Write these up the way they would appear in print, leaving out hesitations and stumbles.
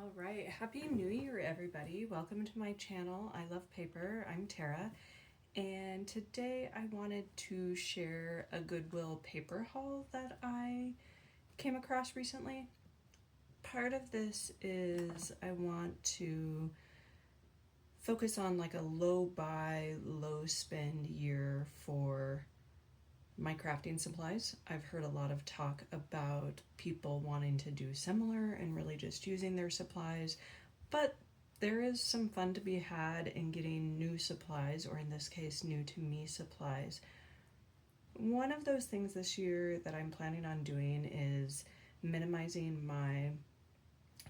All right, Happy New Year, everybody. Welcome to my channel. I love paper. I'm Tara, and today I wanted to share a Goodwill paper haul that I came across recently. Part of this is I want to focus on like a low buy, low spend year for my crafting supplies. I've heard a lot of talk about people wanting to do similar and really just using their supplies, but there is some fun to be had in getting new supplies, or in this case, new to me supplies. One of those things this year that I'm planning on doing is minimizing my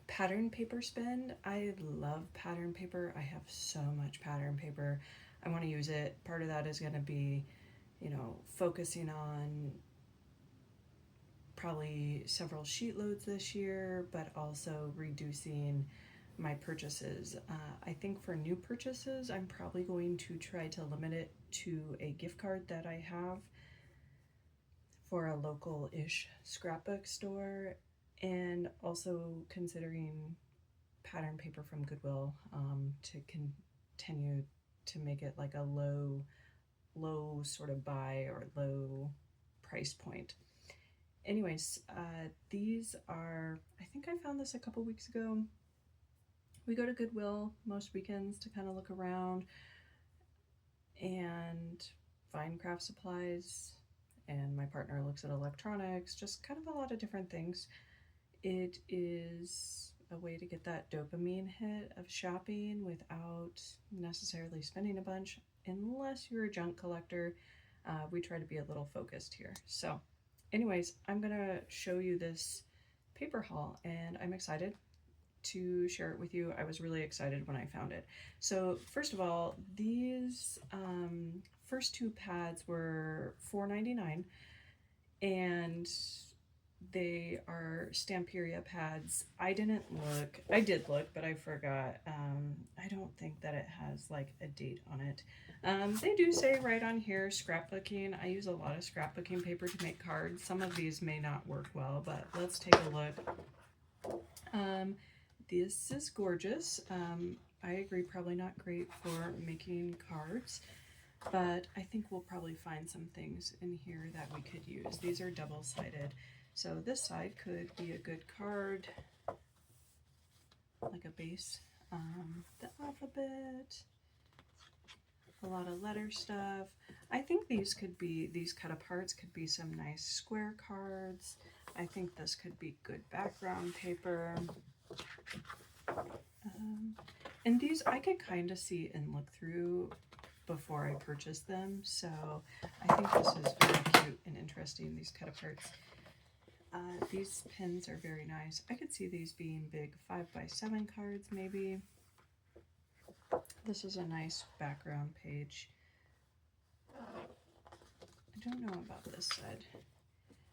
pattern paper spend. I love pattern paper. I have so much pattern paper. I want to use it. Part of that is going to be focusing on probably several sheet loads this year, but also reducing my purchases. I think for new purchases, I'm probably going to try to limit it to a gift card that I have for a local-ish scrapbook store, and also considering pattern paper from Goodwill to continue to make it like a low sort of buy or low price point. Anyways, these are, I think I found this a couple weeks ago. We go to Goodwill most weekends to kind of look around and find craft supplies, and my partner looks at electronics, just kind of a lot of different things. It is a way to get that dopamine hit of shopping without necessarily spending a bunch. Unless you're a junk collector, we try to be a little focused here. So anyways, I'm gonna show you this paper haul, and I'm excited to share it with you. I was really excited when I found it. So first of all, these first two pads were $4.99, and they are Stamperia pads. I did look, but I forgot. I don't think that it has like a date on it. They do say right on here, scrapbooking. I use a lot of scrapbooking paper to make cards. Some of these may not work well, but let's take a look. This is gorgeous. I agree, probably not great for making cards, but I think we'll probably find some things in here that we could use. These are double-sided. So this side could be a good card, like a base, the alphabet, a lot of letter stuff. I think these cut aparts could be some nice square cards. I think this could be good background paper. And these I could kind of see and look through before I purchase them, so I think this is very cute and interesting, these cut aparts. These pins are very nice. I could see these being big 5x7 cards maybe. This is a nice background page. I don't know about this side.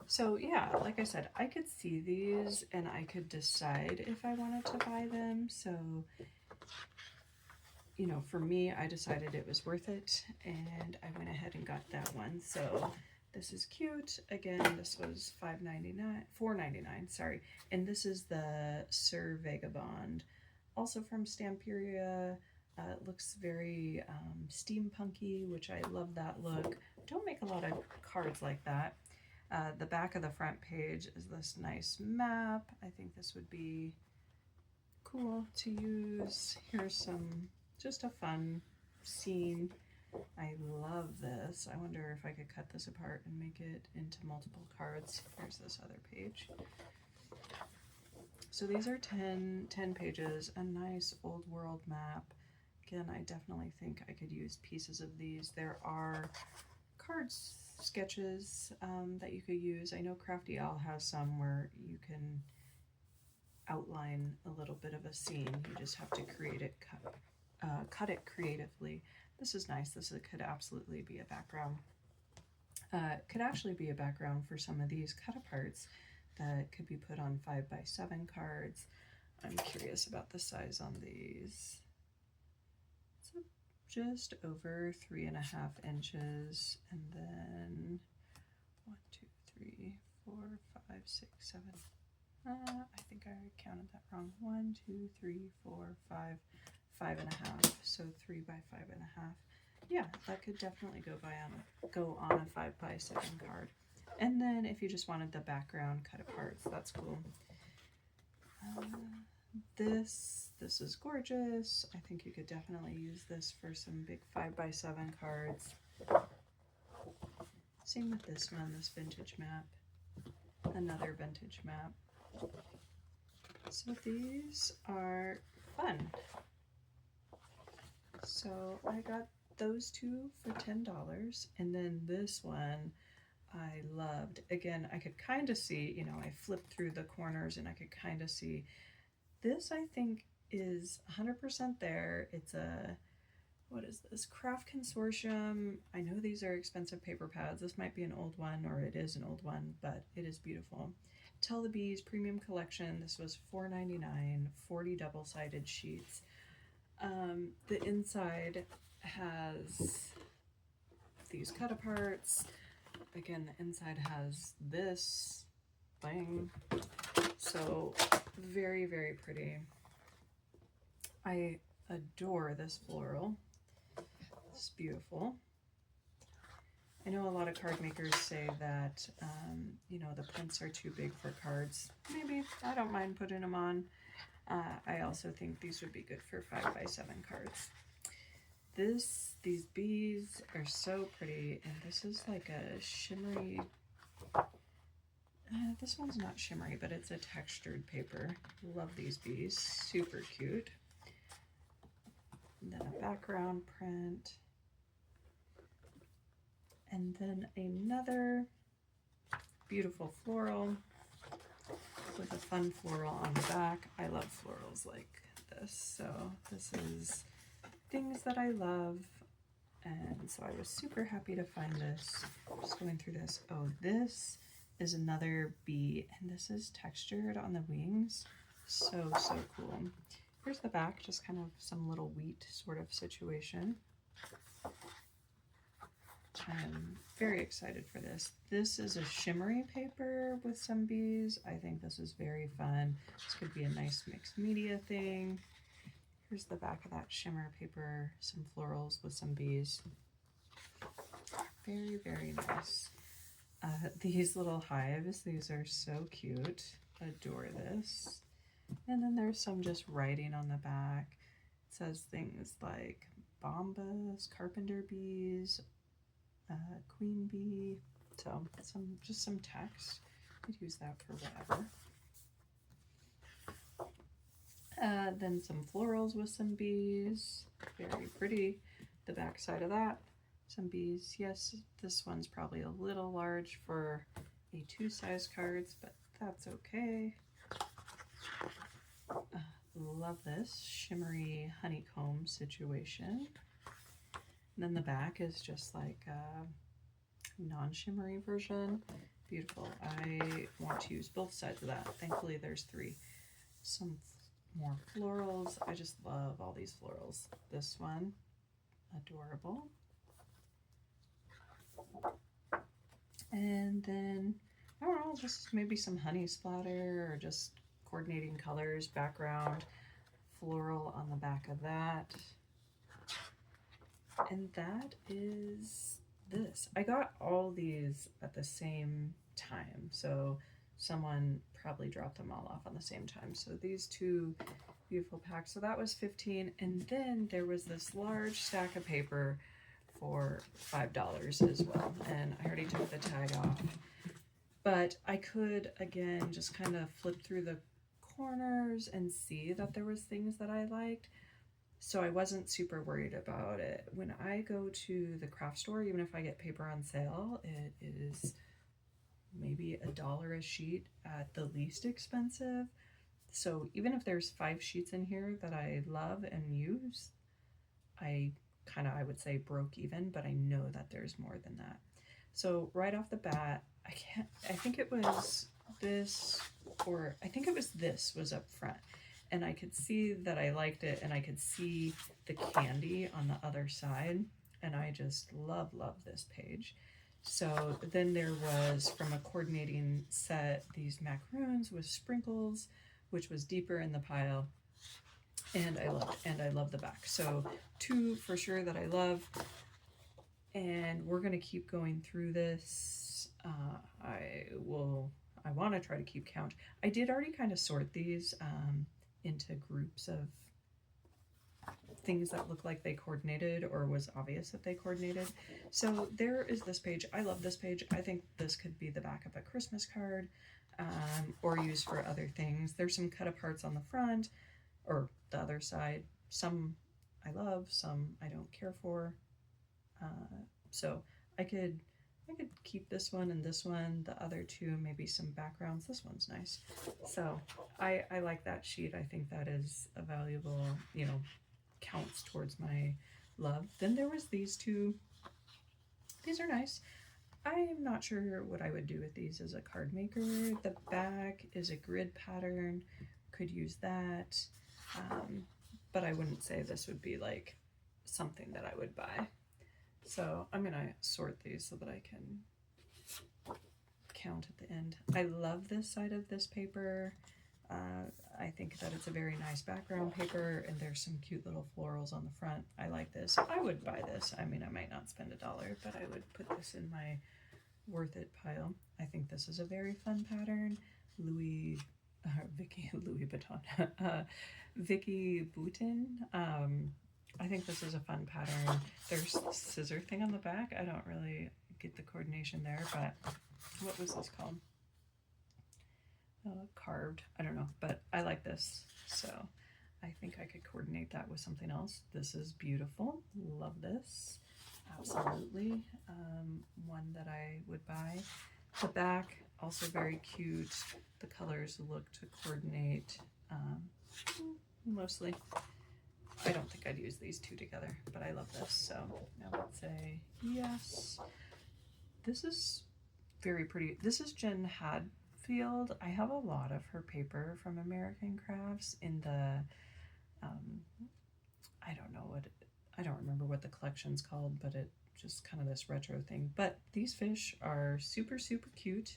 So yeah, like I said, I could see these and I could decide if I wanted to buy them. So, for me, I decided it was worth it, and I went ahead and got that one. So this is cute. Again, this was $4.99, sorry. And this is the Sir Vagabond, also from Stamperia. It looks very steampunky, which I love that look. Don't make a lot of cards like that. The back of the front page is this nice map. I think this would be cool to use. Here's just a fun scene. I love this. I wonder if I could cut this apart and make it into multiple cards. Here's this other page. So these are 10 pages, a nice old world map. Again, I definitely think I could use pieces of these. There are cards, sketches that you could use. I know Crafty Owl has some where you can outline a little bit of a scene. You just have to create it, cut it creatively. This is nice. This could absolutely be a background. Could actually be a background for some of these cut aparts that could be put on 5x7 cards. I'm curious about the size on these. It's just over 3.5 inches, and then 1, 2, 3, 4, 5, 6, 7. I think I counted that wrong. 1, 1, 2, 3, 4, 5, 5.5. So 3 by 5.5. Yeah, that could definitely go on a 5 by 7 card. And then if you just wanted the background cut apart, so that's cool. This is gorgeous. I think you could definitely use this for some big 5 by 7 cards. Same with this one, this vintage map. Another vintage map. So these are fun. So I got those two for $10, and then this one I loved. Again, I could kind of see, you know, I flipped through the corners and I could kind of see. This, I think, is 100% there. It's a, what is this? Craft Consortium. I know these are expensive paper pads. This might be an old one, or it is an old one, but it is beautiful. Tell the Bees Premium Collection. This was $4.99, 40 double-sided sheets. The inside has these cut aparts. Again, the inside has this thing. So very, very pretty. I adore this floral. It's beautiful. I know a lot of card makers say that, you know, the prints are too big for cards. Maybe, I don't mind putting them on. I also think these would be good for 5 by 7 cards. These bees are so pretty, and this is like a shimmery, this one's not shimmery, but it's a textured paper. Love these bees, super cute. And then a background print. And then another beautiful floral with a fun floral on the back. I love florals like this. So this is things that I love. And so I was super happy to find this. Just going through this. Oh, this is another bee, and this is textured on the wings. So, so cool. Here's the back, just kind of some little wheat sort of situation. I'm very excited for this. This is a shimmery paper with some bees. I think this is very fun. This could be a nice mixed media thing. Here's the back of that shimmer paper, some florals with some bees. Very, very nice. These little hives, these are so cute. Adore this. And then there's some just writing on the back. It says things like bombas, carpenter bees, queen bee. So just some text. You could use that for whatever. Then some florals with some bees. Very pretty. The back side of that. Some bees. Yes, this one's probably a little large for a 2-size cards, but that's okay. Love this shimmery honeycomb situation. And then the back is just like a non-shimmery version. Beautiful. I want to use both sides of that. Thankfully there's 3. Some more florals. I just love all these florals. This one, adorable. And then, I don't know, just maybe some honey splatter or just coordinating colors, background, floral on the back of that. And that is this. I got all these at the same time, so someone probably dropped them all off on the same time. So these 2 beautiful packs. So that was 15, and then there was this large stack of paper for $5 as well, and I already took the tag off. But I could, again, just kind of flip through the corners and see that there was things that I liked. So I wasn't super worried about it. When I go to the craft store, even if I get paper on sale, it is maybe $1 a sheet at the least expensive. So even if there's 5 sheets in here that I love and use, I would say broke even, but I know that there's more than that. So right off the bat, I think it was this, or I think it was this was up front. And I could see that I liked it, and I could see the candy on the other side. And I just love this page. So then there was, from a coordinating set, these macaroons with sprinkles, which was deeper in the pile. And I love the back. So 2 for sure that I love. And we're gonna keep going through this. I want to try to keep count. I did already kind of sort these into groups of things that look like they coordinated or was obvious that they coordinated. So there is this page. I love this page. I think this could be the back of a Christmas card, or used for other things. There's some cut aparts on the front or the other side. Some I love, some I don't care for. So I could keep this one and this one, the other 2 maybe some backgrounds. This one's nice. So I like that sheet. I think that is a valuable, you know, counts towards my love. Then there was these 2. These are nice. I am not sure what I would do with these as a card maker. The back is a grid pattern. Could use that. But I wouldn't say this would be like something that I would buy. So I'm gonna sort these so that I can count at the end. I love this side of this paper. I think that it's a very nice background paper, and there's some cute little florals on the front. I like this. I would buy this. I mean, I might not spend $1, but I would put this in my worth it pile. I think this is a very fun pattern. Louis Vuitton. Vicky Boutin. I think this is a fun pattern. There's the scissor thing on the back. I don't really get the coordination there, but what was this called? Carved. I don't know, but I like this. So I think I could coordinate that with something else. This is beautiful. Love this. Absolutely. One that I would buy. The back, also very cute. The colors look to coordinate mostly. I don't think I'd use these 2 together, but I love this. So now let's say yes. This is very pretty. This is Jen Hadfield. I have a lot of her paper from American Crafts in the, I don't remember what the collection's called, but it just kind of this retro thing. But these fish are super, super cute.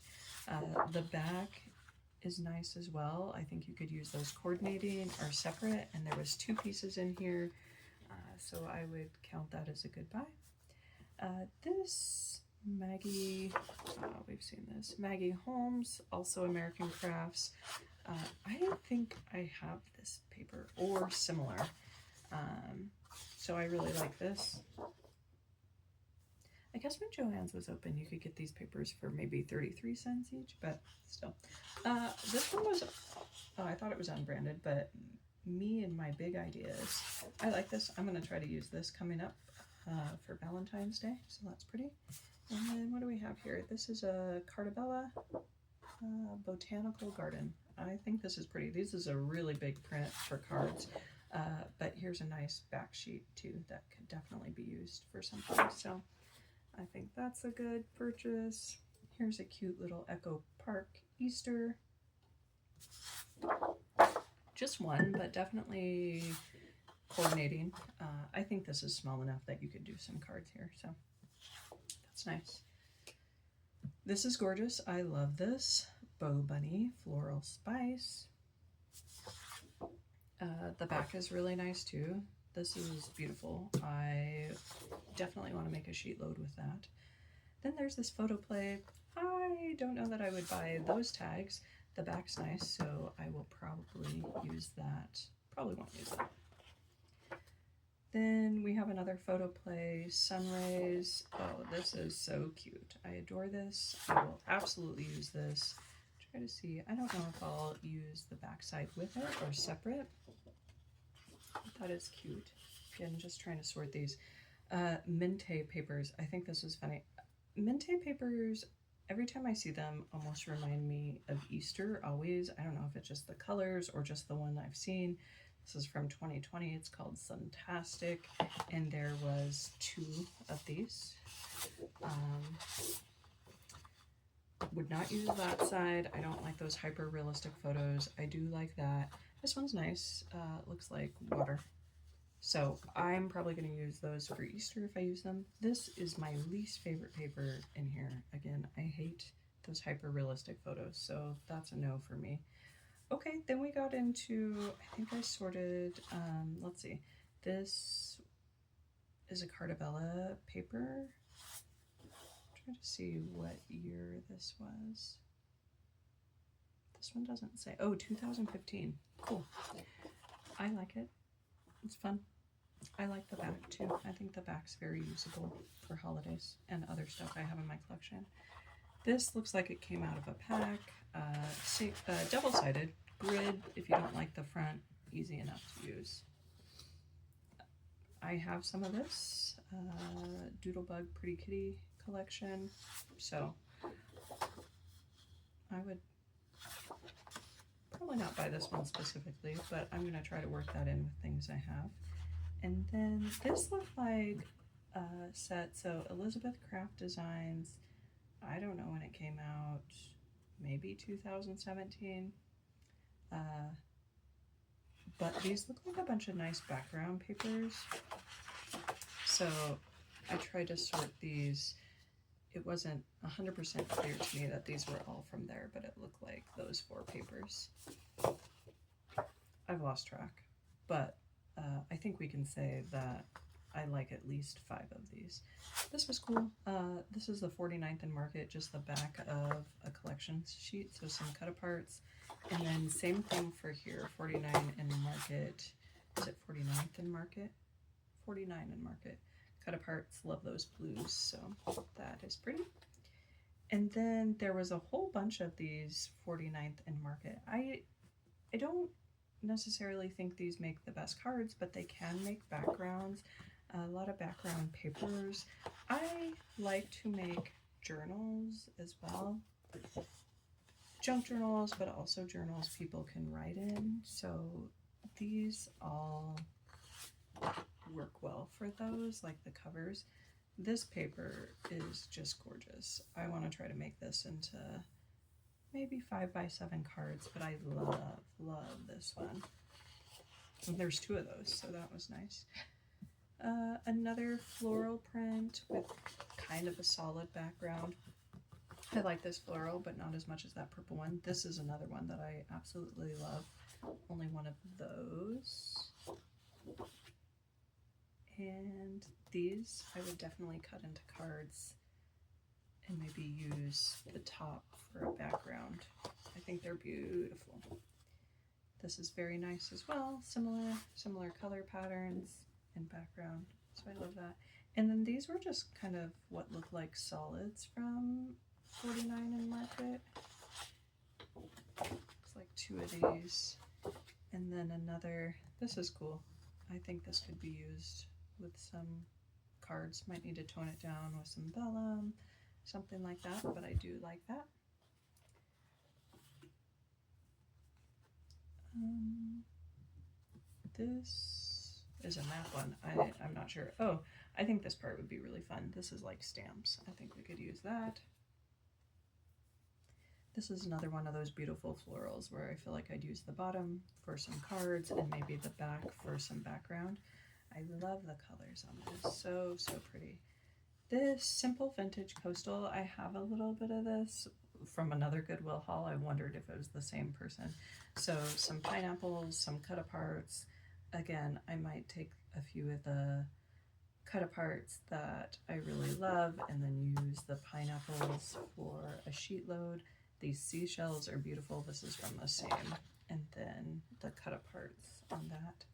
The back is nice as well. I think you could use those coordinating or separate, and there was 2 pieces in here, so I would count that as a good buy. This Maggie, we've seen this, Maggie Holmes, also American Crafts. I think I have this paper or similar, so I really like this. I guess when Joann's was open, you could get these papers for maybe 33 cents each, but still. This one was, I thought it was unbranded, but me and my big ideas. I like this. I'm going to try to use this coming up for Valentine's Day, so that's pretty. And then what do we have here? This is a Cardabella Botanical Garden. I think this is pretty. This is a really big print for cards, but here's a nice back sheet too that could definitely be used for something. So I think that's a good purchase. Here's a cute little Echo Park Easter. Just one, but definitely coordinating. I think this is small enough that you could do some cards here, so that's nice. This is gorgeous. I love this. Bow Bunny Floral Spice. The back is really nice too. This is beautiful. I definitely want to make a sheet load with that. Then there's this photo play. I don't know that I would buy those tags. The back's nice, so I will probably use that. Probably won't use that. Then we have another photo play, Sunrays. Oh, this is so cute. I adore this. I will absolutely use this. Try to see. I don't know if I'll use the backside with it or separate. That is cute. Again, just trying to sort these. Mente papers. I think this is funny. Mente papers, every time I see them, almost remind me of Easter, always. I don't know if it's just the colors or just the one I've seen. This is from 2020. It's called Suntastic, and there was 2 of these. Would not use that side. I don't like those hyper realistic photos. I do like that. This one's nice. Looks like water. So I'm probably going to use those for Easter if I use them. This is my least favorite paper in here. Again, I hate those hyper realistic photos, so that's a no for me. Okay, then we got into, I think I sorted, let's see, this is a Cardabella paper. Try to see what year this was. This one doesn't say. Oh, 2015. Cool. I like it. It's fun. I like the back too. I think the back's very usable for holidays and other stuff I have in my collection. This looks like it came out of a pack. Double-sided grid. If you don't like the front, easy enough to use. I have some of this Doodlebug Pretty Kitty collection, so I would probably not buy this one specifically, but I'm going to try to work that in with things I have. And then this looked like a set, so Elizabeth Craft Designs, I don't know when it came out, maybe 2017. But these look like a bunch of nice background papers. So I tried to sort these. It wasn't 100% clear to me that these were all from there, but it looked like those 4 papers. I've lost track, but I think we can say that I like at least 5 of these. This was cool. This is the 49th and Market, just the back of a collection sheet, so some cut-aparts. And then same thing for here, 49 and Market. Is it 49th and Market? 49 and Market. Cut-aparts, love those blues, so that is pretty. And then there was a whole bunch of these 49th and Market. I don't necessarily think these make the best cards, but they can make backgrounds. A lot of background papers. I like to make journals as well. Junk journals, but also journals people can write in. So these all work well for those, like the covers. This paper is just gorgeous. I want to try to make this into maybe 5x7 cards, but I love this one. And there's 2 of those, so that was nice. Another floral print with kind of a solid background. I like this floral, but not as much as that purple one. This is another one that I absolutely love. Only one of those. And these I would definitely cut into cards and maybe use the top for a background. I think they're beautiful. This is very nice as well. Similar color patterns and background. So I love that. And then these were just kind of what looked like solids from 49 and Market. Looks like 2 of these. And then another, this is cool. I think this could be used with some cards. Might need to tone it down with some vellum, something like that, but I do like that. This is a map one. I'm not sure. Oh, I think this part would be really fun. This is like stamps. I think we could use that. This is another one of those beautiful florals where I feel like I'd use the bottom for some cards and maybe the back for some background. I love the colors on this. So pretty. This simple vintage coastal, I have a little bit of this from another Goodwill haul. I wondered if it was the same person. So some pineapples, some cut-aparts. Again, I might take a few of the cut-aparts that I really love and then use the pineapples for a sheet load. These seashells are beautiful. This is from the same. And then the cut-aparts on that.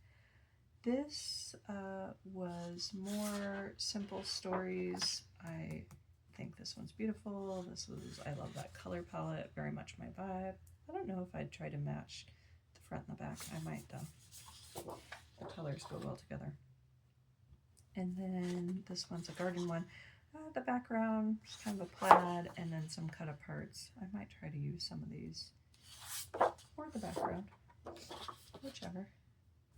This was more simple stories. I think this one's beautiful. I love that color palette, very much my vibe. I don't know if I'd try to match the front and the back. I might though. The colors go well together. And then this one's a garden one. The background, just kind of a plaid, and then some cut-aparts. I might try to use some of these. Or the background, whichever.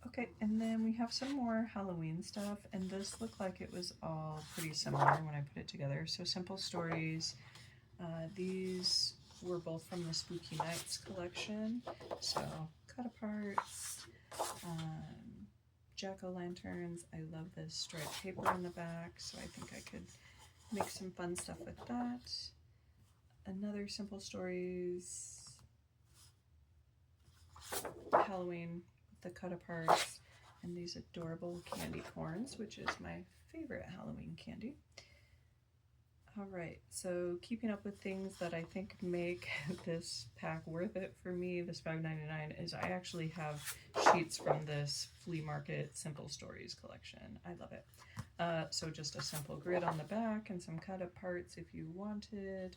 Okay, and then we have some more Halloween stuff, and this looked like it was all pretty similar when I put it together. So simple stories. These were both from the Spooky Nights collection. So cut-aparts, jack-o'-lanterns. I love this striped paper on the back, so I think I could make some fun stuff with that. Another simple stories. Halloween with the cut-aparts and these adorable candy corns, which is my favorite Halloween candy. All right, so keeping up with things that I think make this pack worth it for me, this $5.99, is I actually have sheets from this flea market Simple Stories collection. I love it. So just a simple grid on the back and some cut-up parts if you wanted.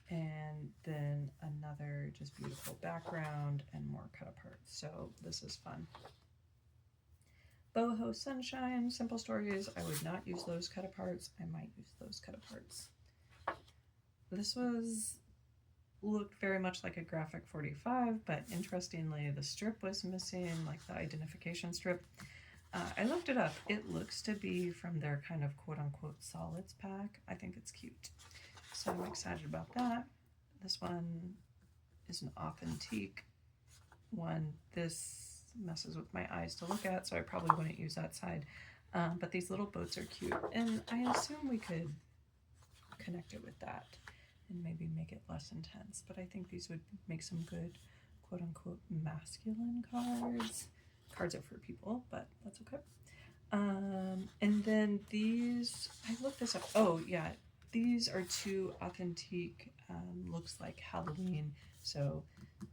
And then another just beautiful background and more cut-up parts. So this is fun. Boho Sunshine, Simple Stories. I would not use those cut-aparts. I might use those cut-aparts. This looked very much like a graphic 45, but interestingly, the strip was missing, like the identification strip. I looked it up. It looks to be from their kind of quote-unquote solids pack. I think it's cute. So I'm excited about that. This one is an authentique one. This messes with my eyes to look at, so I probably wouldn't use that side. But these little boats are cute, and I assume we could connect it with that and maybe make it less intense. But I think these would make some good quote-unquote masculine cards. Cards are for people, but that's okay. And then these, I looked this up. Oh yeah, these are two authentique, looks like Halloween. So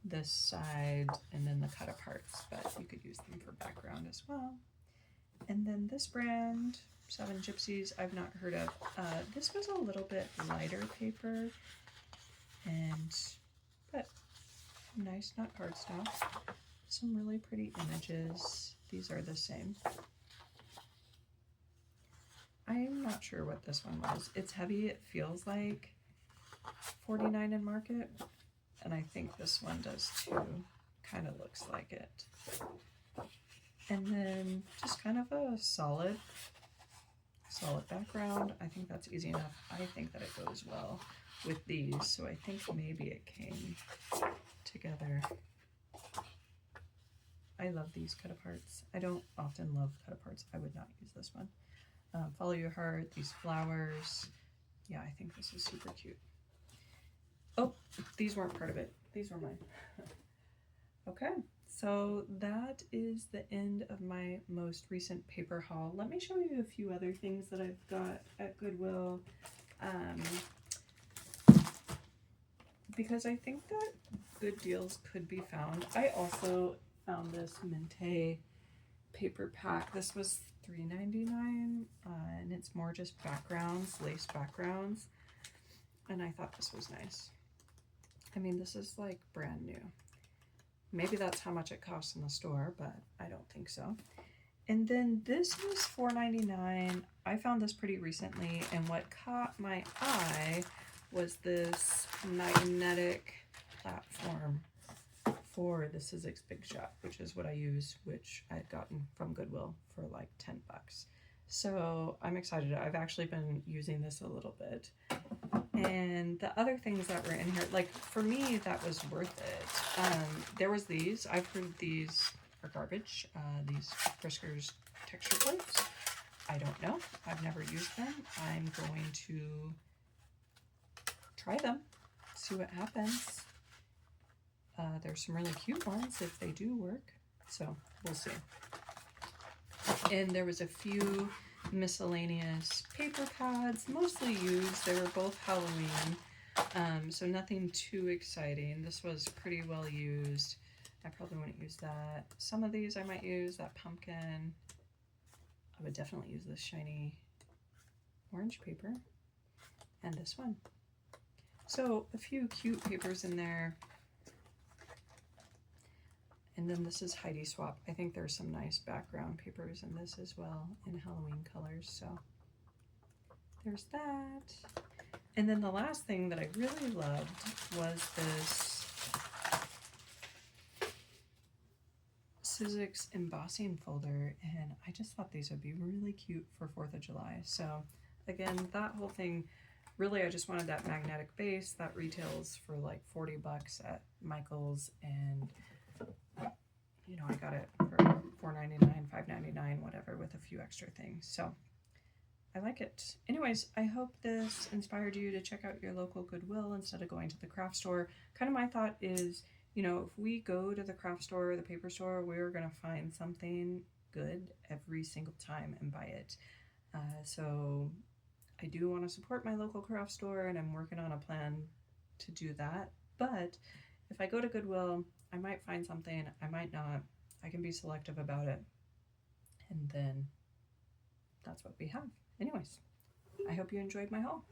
this side and then the cut aparts, but you could use them for background as well. And then this brand, Seven Gypsies, I've not heard of. This was a little bit lighter paper, but nice, not cardstock. Some really pretty images. These are the same. I'm not sure what this one was. It's heavy. It feels like $49 in Market. And I think this one does too. Kind of looks like it. And then just kind of a solid background. I think that's easy enough. I think that it goes well with these. So I think maybe it came together. I love these cut-aparts. I don't often love cut-aparts. I would not use this one. Follow Your Heart, these flowers. Yeah, I think this is super cute. Oh, these weren't part of it. These were mine. Okay, so that is the end of my most recent paper haul. Let me show you a few other things that I've got at Goodwill. Because I think that good deals could be found. I also found this Minte paper pack. This was $3.99, and it's more just backgrounds, lace backgrounds, and I thought this was nice. I mean, this is like brand new. Maybe that's how much it costs in the store, but I don't think so. And then this was $4.99. I found this pretty recently, and what caught my eye was this magnetic platform for the Sizzix Big Shot, which is what I use, which I had gotten from Goodwill for like 10 bucks. So I'm excited. I've actually been using this a little bit. And the other things that were in here, like for me, that was worth it. There was these. I've heard these are garbage. These Friskers texture plates. I don't know. I've never used them. I'm going to try them, see what happens. There's some really cute ones if they do work, so we'll see. And there was a few miscellaneous paper pads, mostly used. They were both Halloween, so nothing too exciting. This was pretty well used. I probably wouldn't use that. Some of these I might use, that pumpkin. I would definitely use this shiny orange paper, and this one. So a few cute papers in there. And then this is Heidi Swap. I think there's some nice background papers in this as well in Halloween colors. So there's that. And then the last thing that I really loved was this Sizzix embossing folder. And I just thought these would be really cute for 4th of July. So again, that whole thing, really I just wanted that magnetic base that retails for like 40 bucks at Michael's, and you know, I got it for $4.99, $5.99, whatever, with a few extra things. So I like it. Anyways, I hope this inspired you to check out your local Goodwill instead of going to the craft store. Kind of my thought is, you know, if we go to the craft store or the paper store, we're going to find something good every single time and buy it. So I do want to support my local craft store, and I'm working on a plan to do that. But if I go to Goodwill, I might find something, I might not. I can be selective about it. And then that's what we have. Anyways, I hope you enjoyed my haul.